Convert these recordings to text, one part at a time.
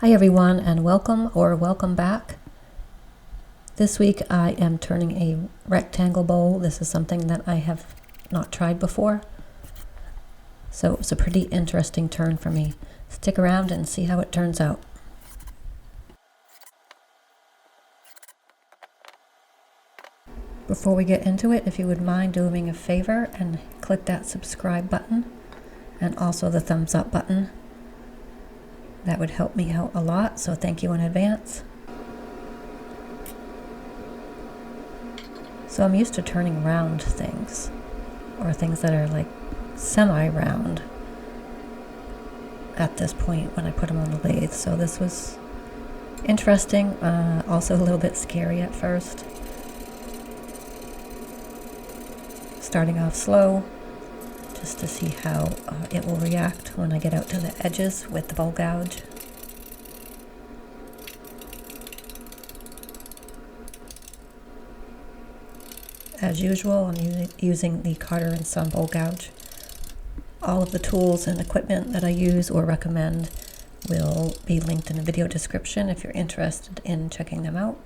Hi everyone, and welcome or welcome back. This week I am turning a rectangle bowl. This is something that I have not tried before, so it's a pretty interesting turn for me. Stick around and see how it turns out. Before we get into it, if you would mind doing me a favor and click that subscribe button and also the thumbs up button. That would help me out a lot, so thank you in advance. So I'm used to turning round things, or things that are like semi-round at this point when I put them on the lathe. So this was interesting, also a little bit scary at first. Starting off slow, just to see how it will react when I get out to the edges with the bowl gouge. As usual, I'm using the Carter & Son bowl gouge. All of the tools and equipment that I use or recommend will be linked in the video description if you're interested in checking them out.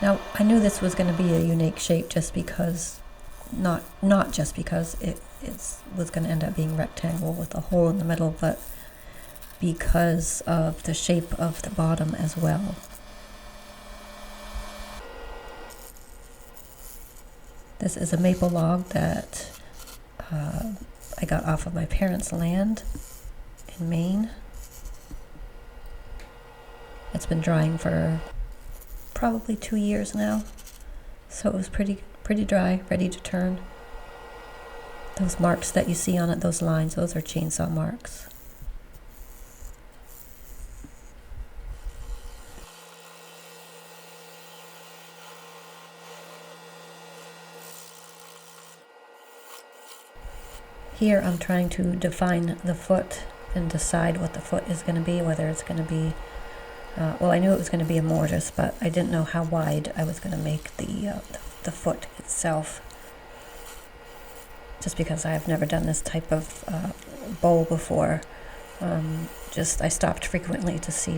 Now, I knew this was going to be a unique shape just because, not just because it was going to end up being rectangle with a hole in the middle, but because of the shape of the bottom as well. This is a maple log that I got off of my parents' land in Maine. It's been drying for probably 2 years now, so it was pretty dry, ready to turn. Those marks that you see on it, those lines, those are chainsaw marks. Here I'm trying to define the foot and decide what the foot is going to be, whether it's going to be well, I knew it was going to be a mortise, but I didn't know how wide I was going to make the foot itself. Just because I've never done this type of bowl before. I stopped frequently to see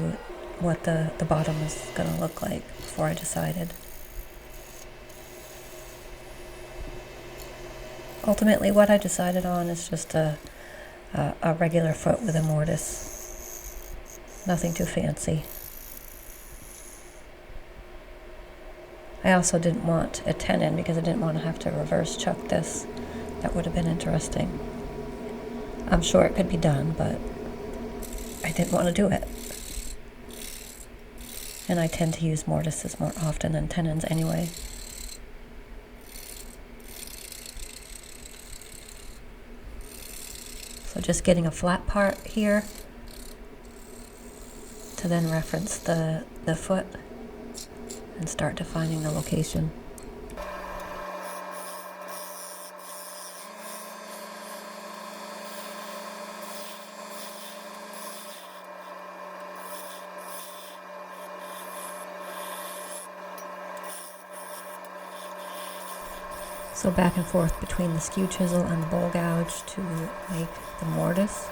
what the bottom was going to look like before I decided. Ultimately, what I decided on is just a regular foot with a mortise. Nothing too fancy. I also didn't want a tenon because I didn't want to have to reverse chuck this. That would have been interesting. I'm sure it could be done, but I didn't want to do it. And I tend to use mortises more often than tenons anyway. So just getting a flat part here to then reference the foot and start defining the location. So back and forth between the skew chisel and the bowl gouge to make the mortise.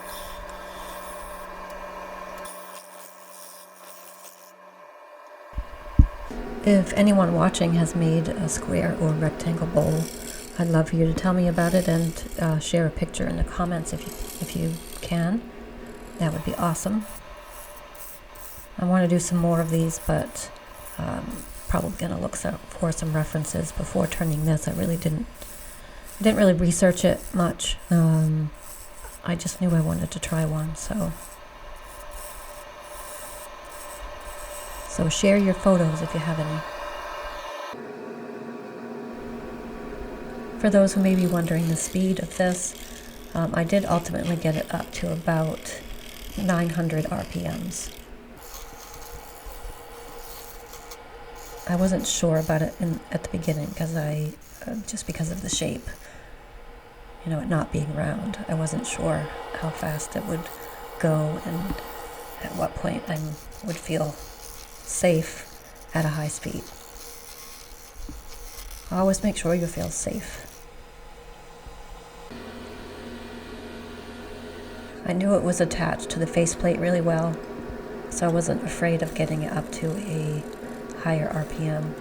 If anyone watching has made a square or rectangle bowl, I'd love for you to tell me about it and share a picture in the comments if you can. That would be awesome. I want to do some more of these, but probably going to look for some references before turning this. I didn't really research it much. I just knew I wanted to try one, so share your photos if you have any. For those who may be wondering the speed of this, I did ultimately get it up to about 900 RPMs. I wasn't sure about it at the beginning because just because of the shape, it not being round. I wasn't sure how fast it would go and at what point I would feel safe at a high speed. Always make sure you feel safe. I knew it was attached to the faceplate really well, so I wasn't afraid of getting it up to a higher RPM.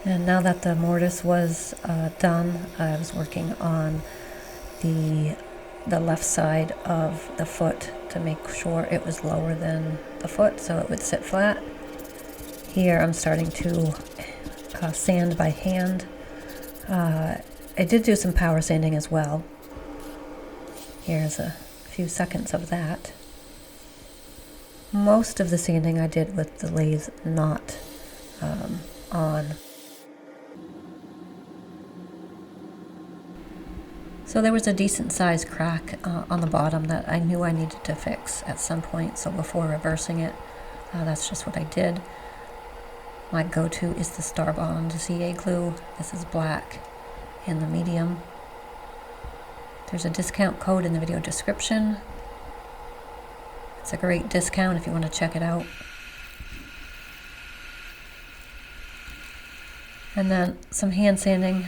And now that the mortise was done, I was working on the left side of the foot to make sure it was lower than the foot so it would sit flat. Here I'm starting to sand by hand. I did do some power sanding as well. Here's a few seconds of that. Most of the sanding I did with the lathe not on. So there was a decent sized crack on the bottom that I knew I needed to fix at some point, so before reversing it, that's just what I did. My go-to is the Star Bond CA glue. This is black in the medium. There's a discount code in the video description. It's a great discount if you want to check it out. And then some hand sanding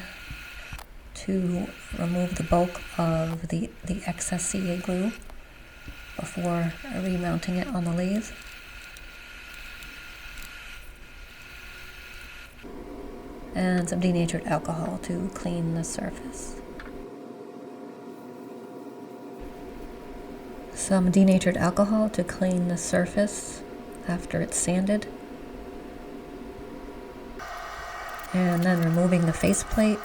to remove the bulk of the excess CA glue before remounting it on the lathe. And some denatured alcohol to clean the surface. Some denatured alcohol to clean the surface after it's sanded. And then removing the faceplate.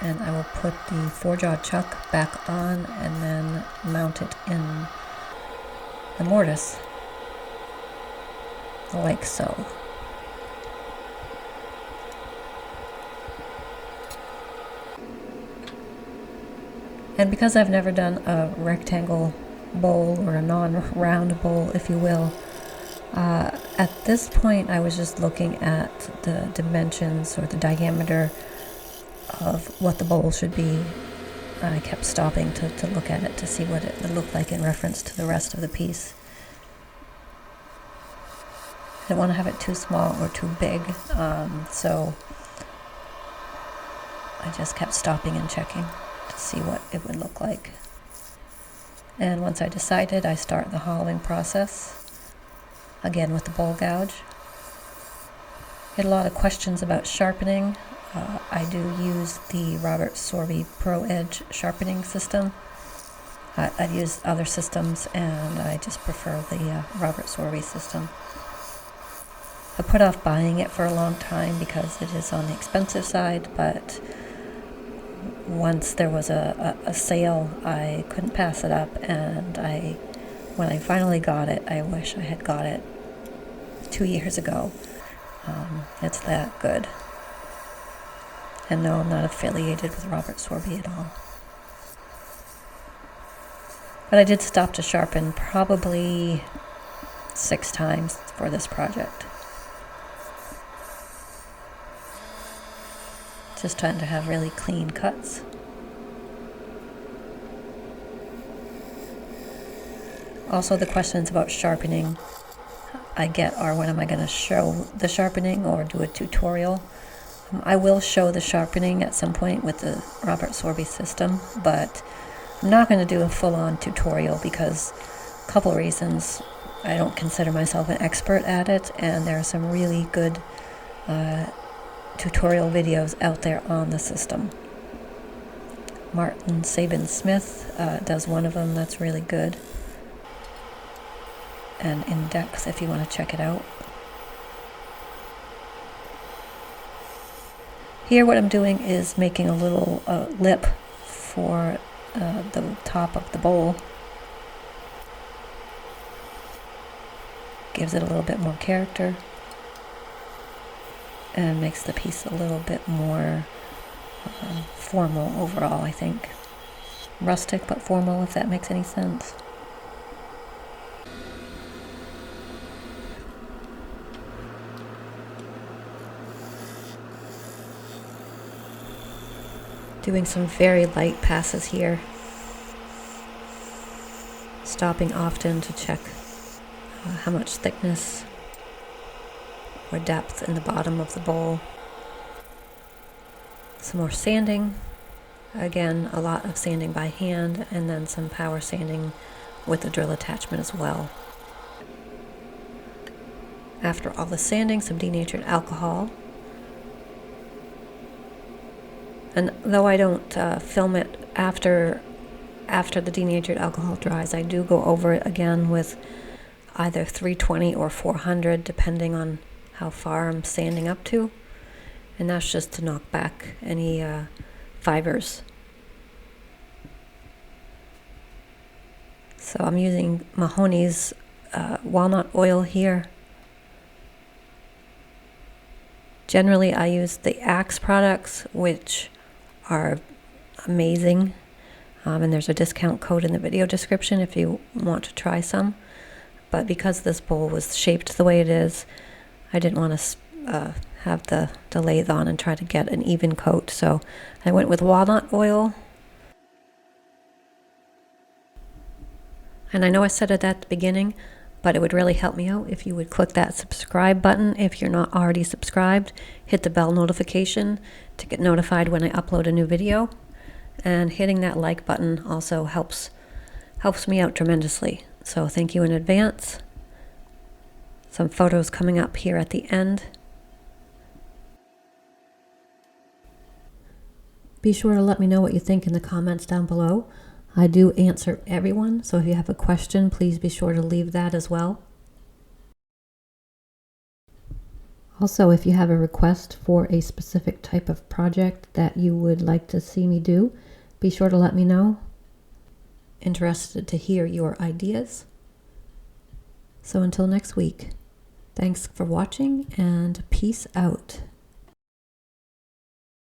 And I will put the 4-jaw chuck back on and then mount it in the mortise, like so. And because I've never done a rectangle bowl or a non-round bowl, if you will, at this point I was just looking at the dimensions or the diameter of what the bowl should be. I kept stopping to look at it to see what it would look like in reference to the rest of the piece. I didn't want to have it too small or too big, so I just kept stopping and checking to see what it would look like. And once I decided, I start the hollowing process, again with the bowl gouge. Get a lot of questions about sharpening. I do use the Sorby Pro Edge sharpening system. I've used other systems and I just prefer the Sorby system. I put off buying it for a long time because it is on the expensive side, but once there was a sale, I couldn't pass it up, and when I finally got it, I wish I had got it 2 years ago. It's that good. And no, I'm not affiliated with Sorby at all. But I did stop to sharpen probably 6 times for this project. Just trying to have really clean cuts. Also, the questions about sharpening I get are, when am I going to show the sharpening or do a tutorial? I will show the sharpening at some point with the Sorby system, but I'm not going to do a full-on tutorial because a couple reasons. I don't consider myself an expert at it, and there are some really good tutorial videos out there on the system. Martin Sabin-Smith does one of them that's really good and in depth if you want to check it out. Here what I'm doing is making a little lip for the top of the bowl. Gives it a little bit more character. and makes the piece a little bit more formal overall, I think. Rustic but formal, if that makes any sense. Doing some very light passes here. Stopping often to check how much thickness or depth in the bottom of the bowl. Some more sanding. Again, a lot of sanding by hand, and then some power sanding with the drill attachment as well. After all the sanding, some denatured alcohol. And though I don't film it after the denatured alcohol dries, I do go over it again with either 320 or 400, depending on how far I'm sanding up to. And that's just to knock back any fibers. So I'm using Mahoney's walnut oil here. Generally, I use the Axe products, which are amazing. And there's a discount code in the video description if you want to try some. But because this bowl was shaped the way it is, I didn't want to have the lathe on and try to get an even coat. So I went with walnut oil. And I know I said it at the beginning, but it would really help me out if you would click that subscribe button if you're not already subscribed. Hit the bell notification to get notified when I upload a new video. And hitting that like button also helps me out tremendously. So thank you in advance. Some photos coming up here at the end. Be sure to let me know what you think in the comments down below. I do answer everyone, so if you have a question, please be sure to leave that as well. Also, if you have a request for a specific type of project that you would like to see me do, be sure to let me know. Interested to hear your ideas. So until next week, thanks for watching and peace out.